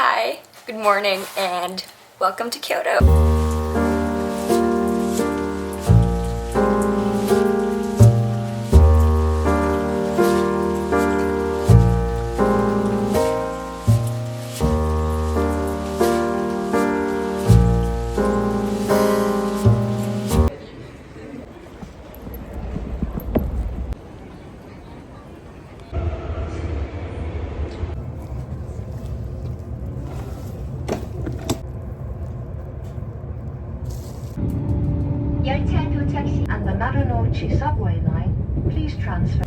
Hi, good morning, and welcome to Kyoto. And the Marunouchi subway line, please transfer.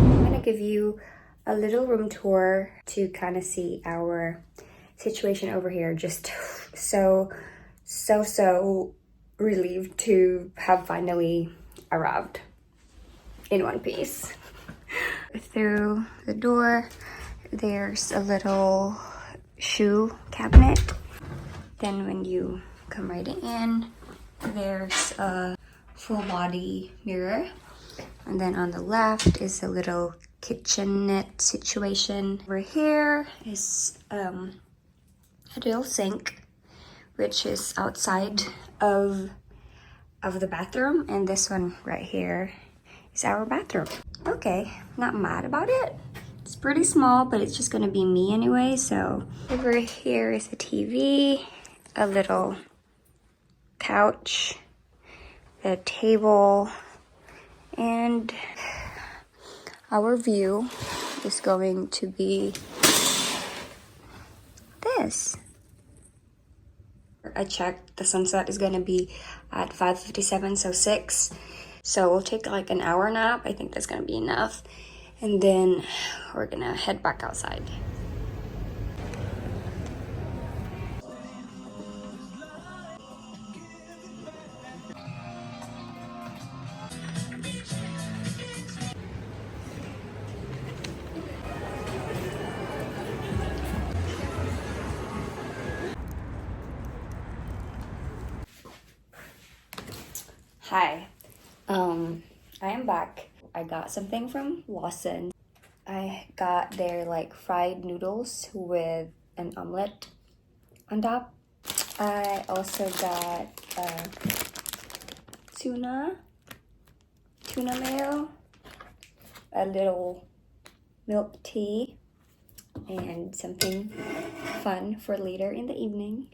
I'm gonna give you a little room tour to kind of see our situation over here. Just so relieved to have finally arrived in one piece. Through the door, there's a little shoe cabinet. Then when you come right in, there's a full body mirror. And then on the left is a little kitchenette situation. Over here is a little sink, which is outside of the bathroom. And this one right here is our bathroom. Okay, not mad about it. It's pretty small, but it's just gonna be me anyway. So over here is a TV, a little couch, a table, and our view is going to be this. I checked, the sunset is gonna be at 5:57, so 6. So we'll take like an hour nap. I think that's gonna be enough. And then we're gonna head back outside. Hi, I am back. I got something from Lawson. I got their like fried noodles with an omelet on top. I also got tuna mayo, a little milk tea, and something fun for later in the evening.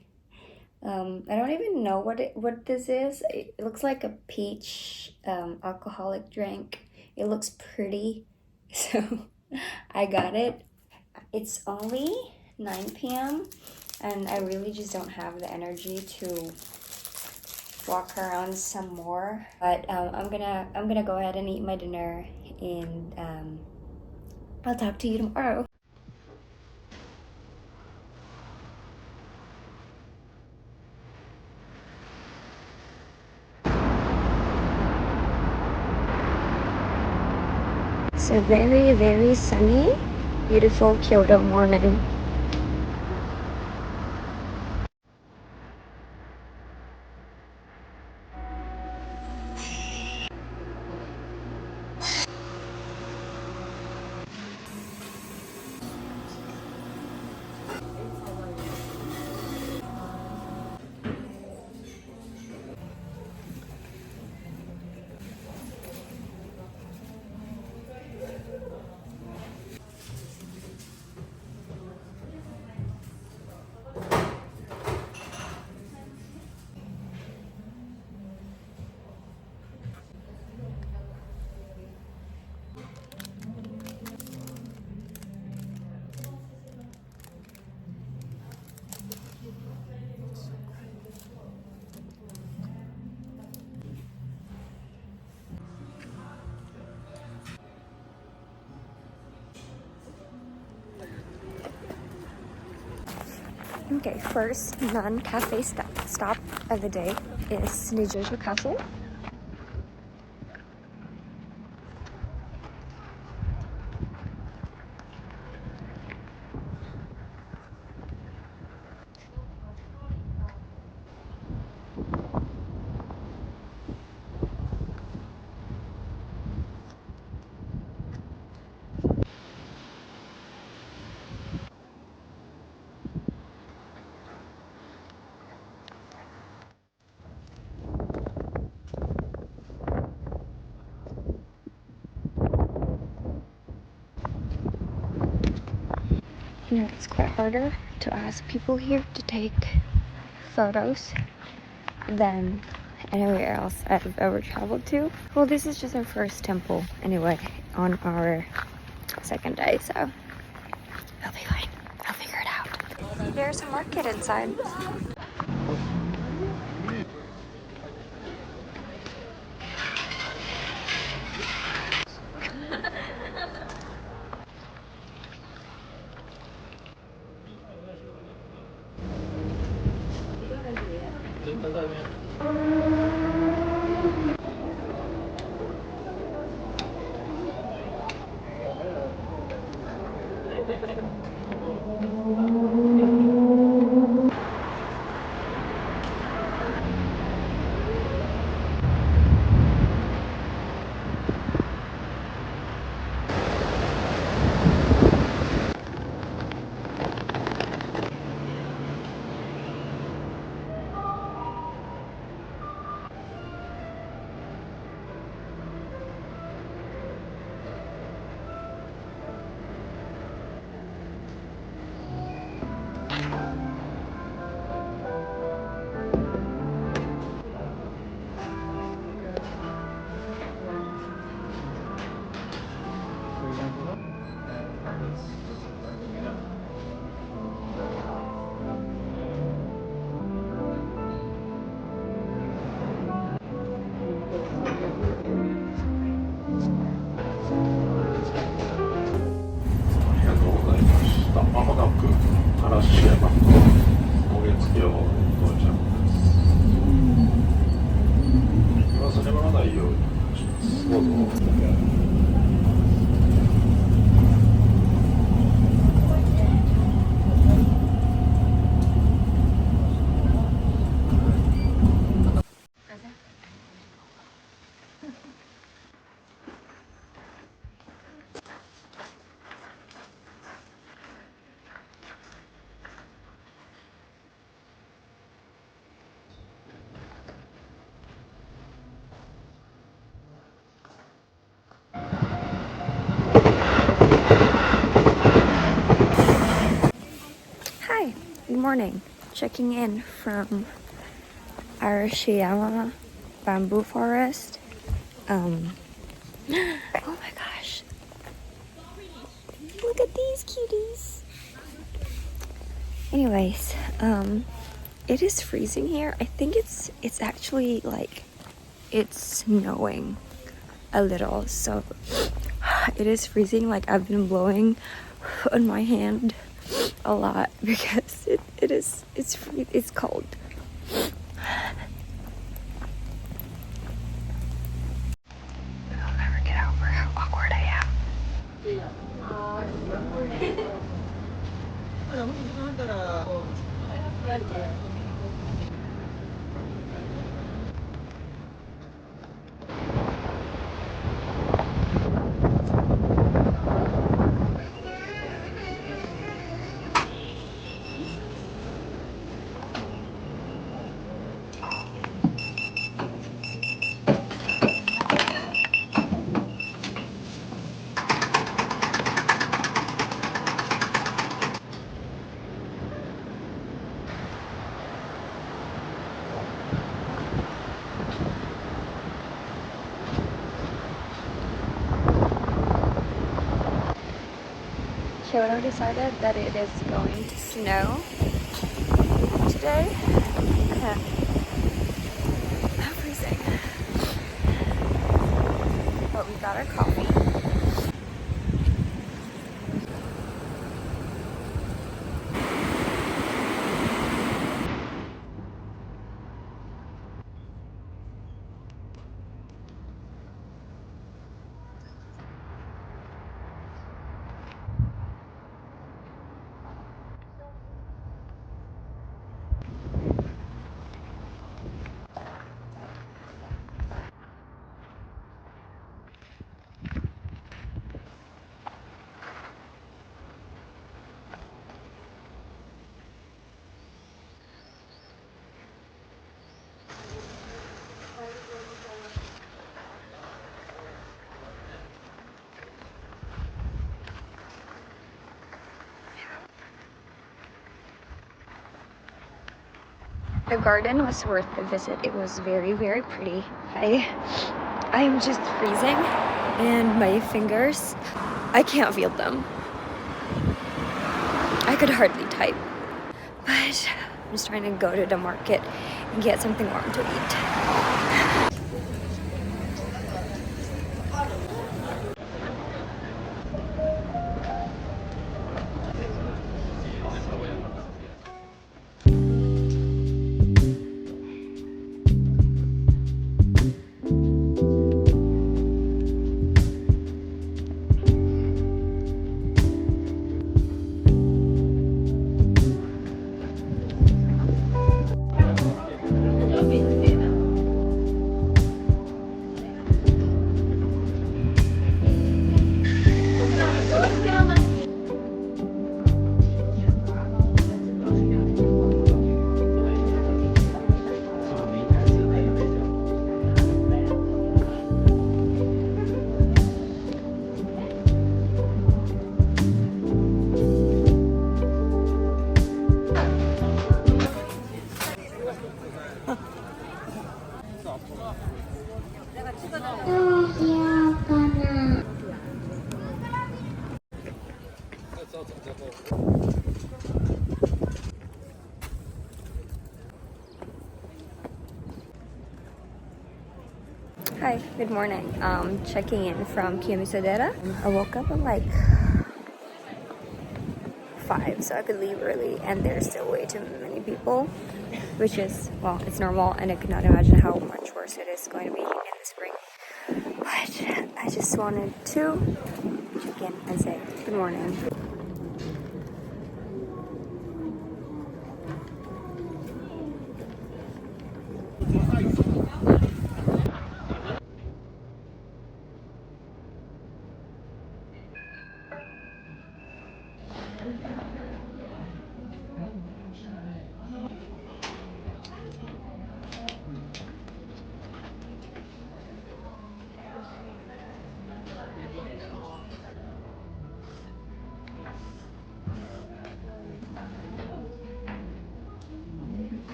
I don't even know what this is. It looks like a peach alcoholic drink. It looks pretty, so I got it. It's only 9 p.m. and I really just don't have the energy to walk around some more. But I'm gonna go ahead and eat my dinner, and I'll talk to you tomorrow. It's a very sunny, beautiful Kyoto morning. Okay, first non-cafe stop of the day is Nijojo Cafe. you know, it's quite harder to ask people here to take photos than anywhere else I've ever traveled to. Well, this is just our first temple anyway on our second day, so it'll be fine. I'll figure it out. There's a market inside. arashiyama 焦げ付きを到着です。忘れ物がないようにします。どうぞ。Hi, good morning. Checking in from Arashiyama bamboo forest. Oh my gosh. Look at these cuties. Anyways, it is freezing here. I think it's actually like it's snowing a little, so it is freezing. Like I've been blowing on my hand a lot because it's cold. I'll never get over how awkward I am. Kyoto decided that it is going to snow today. I'm freezing. But we got our coffee. The garden was worth the visit. It was very, very pretty. I am just freezing and my fingers, I can't feel them. I could hardly type. But I'm just trying to go to the market and get something warm to eat. Hi, good morning. Checking in from Kiyomisadera. I woke up at like 5, so I could leave early, and there's still way too many people, which is, well, it's normal, and I cannot imagine how much worse it is going to be in the spring. But I just wanted to check in and say good morning.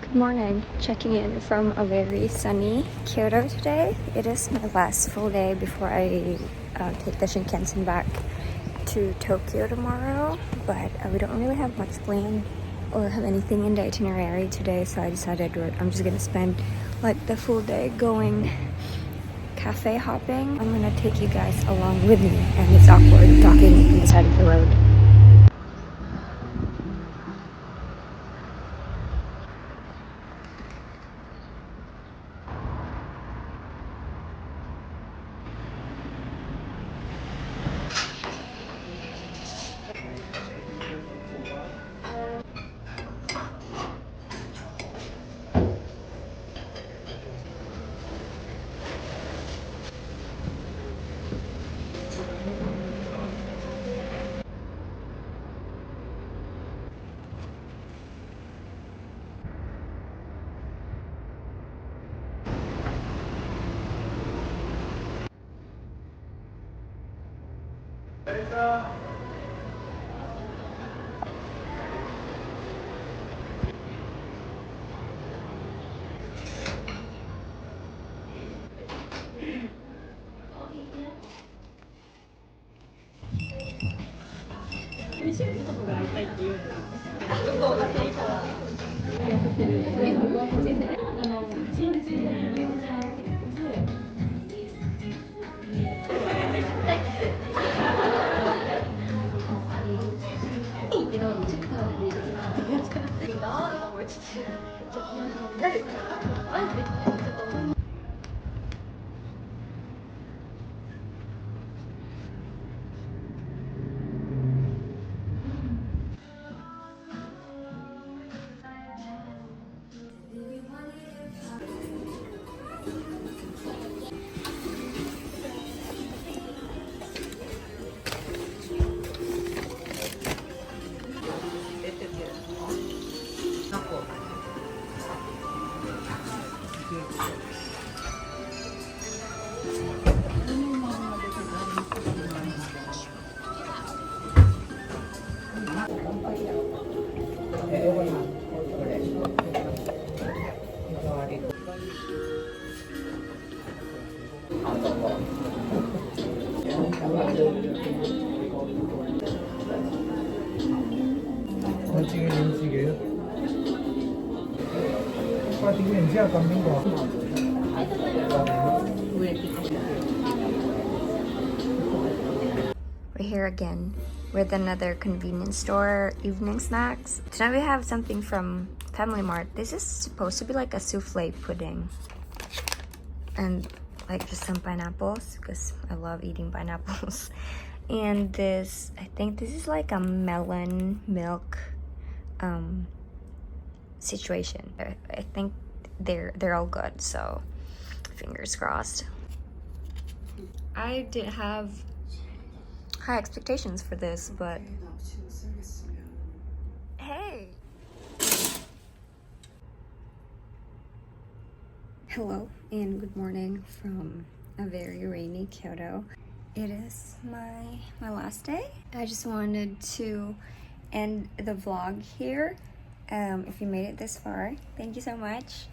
Good morning. Checking in from a very sunny Kyoto today. It is my last full day before I take the Shinkansen back to Tokyo tomorrow, but we don't really have much planned or have anything in the itinerary today, so I decided I'm just gonna spend like the full day going cafe hopping. I'm gonna take you guys along with me, and it's awkward talking on the side of the road. We're here again with another convenience store evening snacks. Tonight we have something from Family Mart. This is supposed to be like a souffle pudding. And like just some pineapples because I love eating pineapples. And this, I think this is like a melon milk situation. I think they're all good, so fingers crossed. I didn't have high expectations for this, but hey! Hello and good morning from a very rainy Kyoto. It is my last day. I just wanted to end the vlog here. If you made it this far, thank you so much.